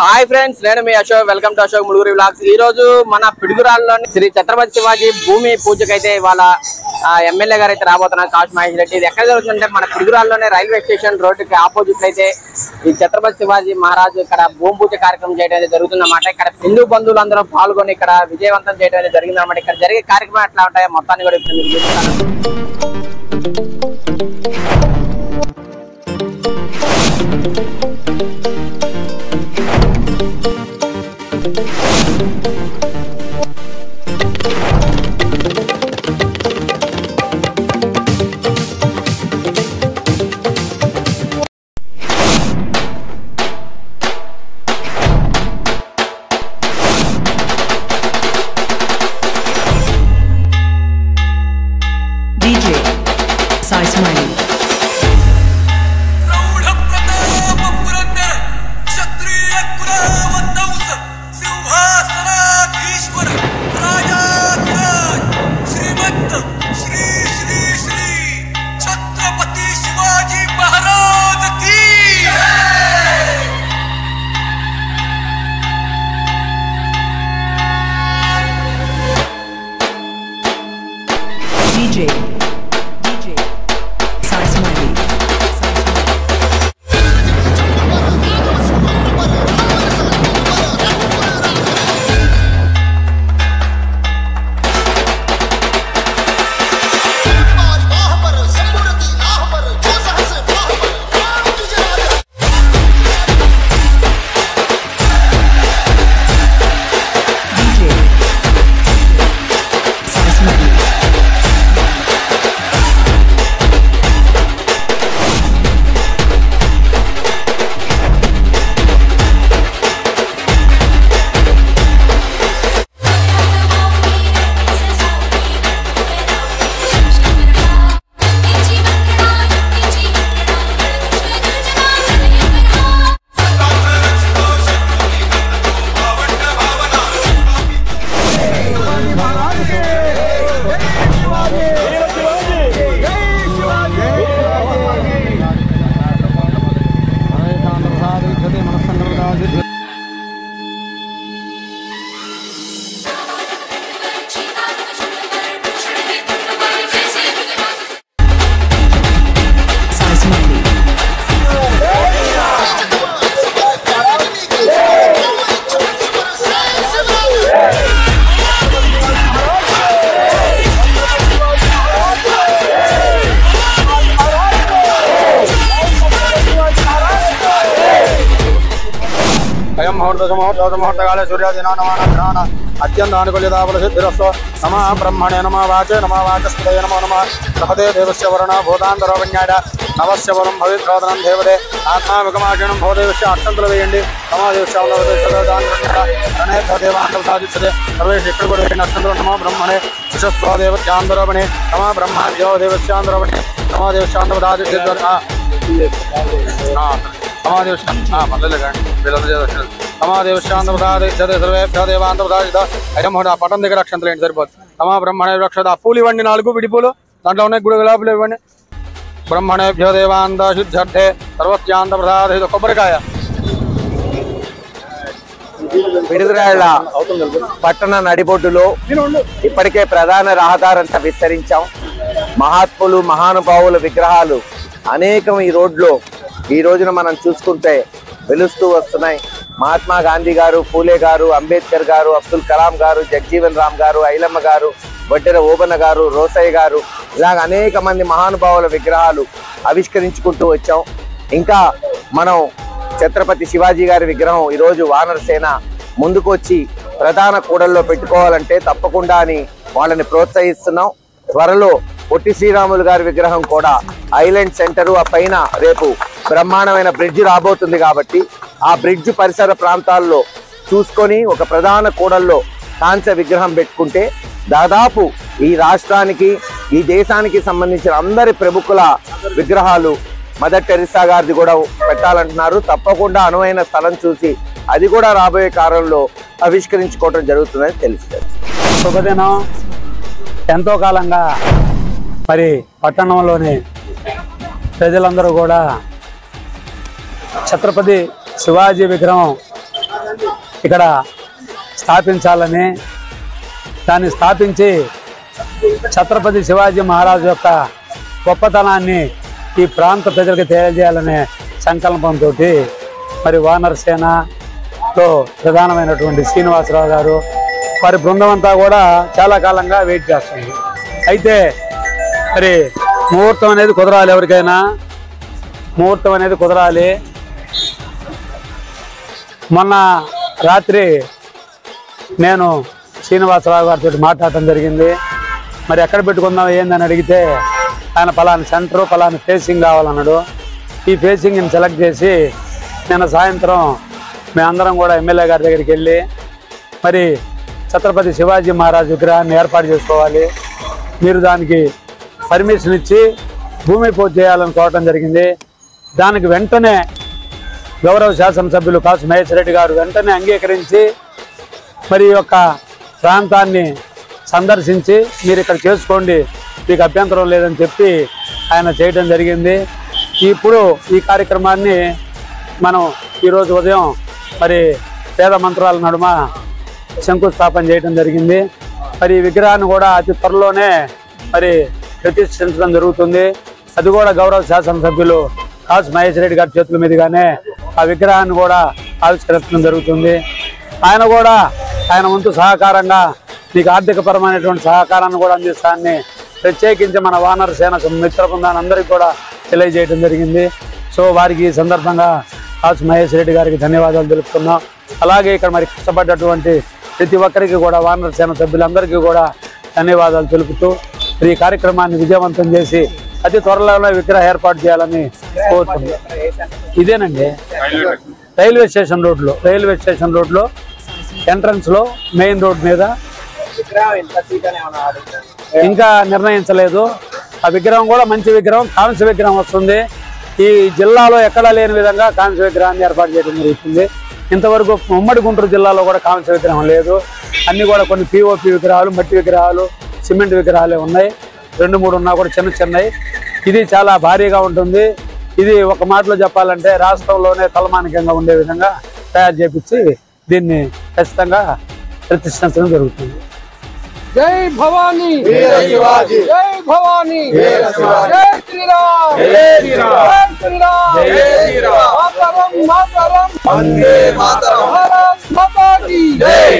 Hi friends, నేను మీ Ashok. Welcome to Ashok Muluguri vlogs. ఈ రోజు మన పిడుగురాళ్ళలోని శ్రీ ఛత్రపతి శివాజీ భూమి పూజకైతే ఇవాళ ఎమ్మెల్యే గారు అయితే రాబోతున్నారు, కాశ్ మహేష్ రెడ్డి. ఇది ఎక్కడ జరుగుతుందంటే మన పిడుగురాళ్ళలోనే రైల్వే స్టేషన్ రోడ్డుకి ఆపోజిట్ అయితే ఈ ఛత్రపతి శివాజీ మహారాజు ఇక్కడ భూమి పూజ కార్యక్రమం చేయడం అనేది జరుగుతుందన్నమాట. ఇక్కడ హిందూ బంధువులు అందరూ పాల్గొని ఇక్కడ విజయవంతం చేయడం అనేది జరిగిందన్నమాట. ఇక్కడ జరిగే కార్యక్రమం ఎట్లా ఉంటాయో మొత్తాన్ని కూడా ఇప్పుడు మీకు చూపిస్తాను. मुहूर्तकाले सूर्यादीना नमानाग्रहाण अत्यन्तानुकूल्यताफलसिद्धिरस्तु नमः ब्रह्मणे नमः वाचे नमः वाचस्पतये नमो नमः सहदे देवस्य वरुण भूतान्तरोपज्ञाय नवस्य वरुं भवित्रोदनं देवते आत्माविकमाक्षणं भवदेवस्य अक्षन्तुल वेयंడి नमोदेवश्यादेवान्तसादिच्छते सर्वेषु ఇక్కడ కూడా అక్షంతలు నమో బ్రహ్మణే విశ్వస్వాదేవత్యాంతరోపణే నమో బ్రహ్మాద్యో దేవస్యాంతరోపణే నమో దేవస్యాంతపదాదిశ్చేద్వర పటం దగ్గర అక్షంతలు ఏంటి సరిపోతుంది. తమా బ్రహ్మణే రక్షత పూలు ఇవ్వండి, 4 విడిపూలు దాంట్లో ఉన్నాయి, గుడి గులాబీలు ఇవ్వండి. బ్రహ్మణేభ్యో దేవాంత శుద్ధే సర్వస్యాంత ప్రసాద కొబ్బరికాయ. పిడుగురాళ్ల పట్టణ నడిబొడ్డులో ఇప్పటికే ప్రధాన రహదారంతా విస్తరించాం. మహాత్ములు మహానుభావుల విగ్రహాలు అనేకం ఈ రోడ్లో ఈ రోజున మనం చూసుకుంటే వెలుస్తూ వస్తున్నాయి. మహాత్మా గాంధీ గారు, పూలే గారు, అంబేద్కర్ గారు, అబ్దుల్ కలాం గారు, జగ్జీవన్ రామ్ గారు, ఐలమ్మ గారు, వడ్డెర ఓబన్న గారు, రోసయ్య గారు, ఇలాగ అనేక మంది మహానుభావుల విగ్రహాలు ఆవిష్కరించుకుంటూ వచ్చాం. ఇంకా మనం ఛత్రపతి శివాజీ గారి విగ్రహం ఈరోజు వానరసేన ముందుకు వచ్చి ప్రధాన కూడల్లో పెట్టుకోవాలంటే తప్పకుండా అని వాళ్ళని ప్రోత్సహిస్తున్నాం. త్వరలో పొట్టి శ్రీరాములు గారి విగ్రహం కూడా ఐలాండ్ సెంటరు, ఆ పైన రేపు బ్రహ్మాండమైన బ్రిడ్జ్ రాబోతుంది కాబట్టి ఆ బ్రిడ్జ్ పరిసర ప్రాంతాల్లో చూసుకొని ఒక ప్రధాన కూడల్లో కాంస్య విగ్రహం పెట్టుకుంటే దాదాపు ఈ రాష్ట్రానికి ఈ దేశానికి సంబంధించిన అందరి ప్రముఖుల విగ్రహాలు మదర్ టెరిసా గారిది కూడా పెట్టాలంటున్నారు. తప్పకుండా అనువైన స్థలం చూసి అది కూడా రాబోయే కాలంలో ఆవిష్కరించుకోవడం జరుగుతుందని తెలుస్తుంది. శుభదినం. ఎంతో కాలంగా మరి పట్టణంలోని ప్రజలందరూ కూడా ఛత్రపతి శివాజీ విగ్రహం ఇక్కడ స్థాపించాలని, దాన్ని స్థాపించి ఛత్రపతి శివాజీ మహారాజు యొక్క గొప్పతనాన్ని ఈ ప్రాంత ప్రజలకు తెలియజేయాలనే సంకల్పంతో మరి వానర సేనలో ప్రధానమైనటువంటి శ్రీనివాసరావు గారు వారి బృందం అంతా కూడా చాలా కాలంగా వెయిట్ చేస్తుంది. అయితే మరి ముహూర్తం అనేది కుదరాలి, ఎవరికైనా ముహూర్తం అనేది కుదరాలి. మొన్న రాత్రి నేను శ్రీనివాసరావు గారితో మాట్లాడటం జరిగింది. మరి ఎక్కడ పెట్టుకుందాం ఏందని అడిగితే ఆయన పలానా సెంటరు పలానా ఫేసింగ్ కావాలన్నాడు. ఈ ఫేసింగ్ని సెలెక్ట్ చేసి నిన్న సాయంత్రం మేమందరం కూడా ఎమ్మెల్యే గారి దగ్గరికి వెళ్ళి మరి ఛత్రపతి శివాజీ మహారాజ్ విగ్రహాన్ని ఏర్పాటు చేసుకోవాలి, మీరు దానికి పర్మిషన్ ఇచ్చి భూమి పూజ చేయాలని కోరటం జరిగింది. దానికి వెంటనే గౌరవ శాసనసభ్యులు కాసు మహేష్ రెడ్డి గారు వెంటనే అంగీకరించి మరి ఈ యొక్క ప్రాంతాన్ని సందర్శించి మీరు ఇక్కడ చేసుకోండి, మీకు అభ్యంతరం లేదని చెప్పి ఆయన చేయడం జరిగింది. ఇప్పుడు ఈ కార్యక్రమాన్ని మనం ఈరోజు ఉదయం మరి పేద మంత్రాల నడుమ శంకుస్థాపన చేయడం జరిగింది. మరి ఈ విగ్రహాన్ని కూడా అతి త్వరలోనే మరి ప్రతిష్ఠించడం జరుగుతుంది. అది కూడా గౌరవ శాసనసభ్యులు కాసు మహేష్ రెడ్డి గారి చేతుల మీదుగానే ఆ విగ్రహాన్ని కూడా ఆవిష్కరించడం జరుగుతుంది. ఆయన వంతు సహకారంగా మీకు ఆర్థికపరమైనటువంటి సహకారాన్ని కూడా అందిస్తానని ప్రత్యేకించి మన వానర సేన మిత్ర బృందాన్ని అందరికీ కూడా తెలియజేయడం జరిగింది. సో వారికి ఈ సందర్భంగా కాసు మహేష్ రెడ్డి గారికి ధన్యవాదాలు తెలుపుతున్నాం. అలాగే ఇక్కడ మరి కష్టపడ్డటువంటి ప్రతి ఒక్కరికి కూడా వానర సేన సభ్యులందరికీ కూడా ధన్యవాదాలు తెలుపుతూ ఈ కార్యక్రమాన్ని విజయవంతం చేసి అతి త్వరలోనే విగ్రహం ఏర్పాటు చేయాలని కోరుతుంది. ఇదేనండి రైల్వే స్టేషన్ రోడ్లో ఎంట్రన్స్ లో మెయిన్ రోడ్ మీద ఇంకా నిర్ణయించలేదు. ఆ విగ్రహం కూడా మంచి విగ్రహం, కాంస్య విగ్రహం వస్తుంది. ఈ జిల్లాలో ఎక్కడా లేని విధంగా కాంస్య విగ్రహాన్ని ఏర్పాటు చేయడం జరుగుతుంది. ఇంతవరకు ఉమ్మడి గుంటూరు జిల్లాలో కూడా కాంస్య విగ్రహం లేదు. అన్ని కూడా కొన్ని పిఓపి విగ్రహాలు, మట్టి విగ్రహాలు, సిమెంట్ విగ్రహాలే ఉన్నాయి. 2-3 ఉన్నా కూడా చిన్నవి. ఇది చాలా భారీగా ఉంటుంది. ఇది ఒక మాటలో చెప్పాలంటే రాష్ట్రంలోనే తలమానికంగా ఉండే విధంగా తయారు చేపించి దీన్ని ఖచ్చితంగా ప్రతిష్ఠించడం జరుగుతుంది. జై భవానీ, జై భవానీ, జై శ్రీరామ్, జై శ్రీరామ్, జై శ్రీరామ్, మాతరం మాతరం, వందే మాతరం, భారత్ మాతా కీ జై.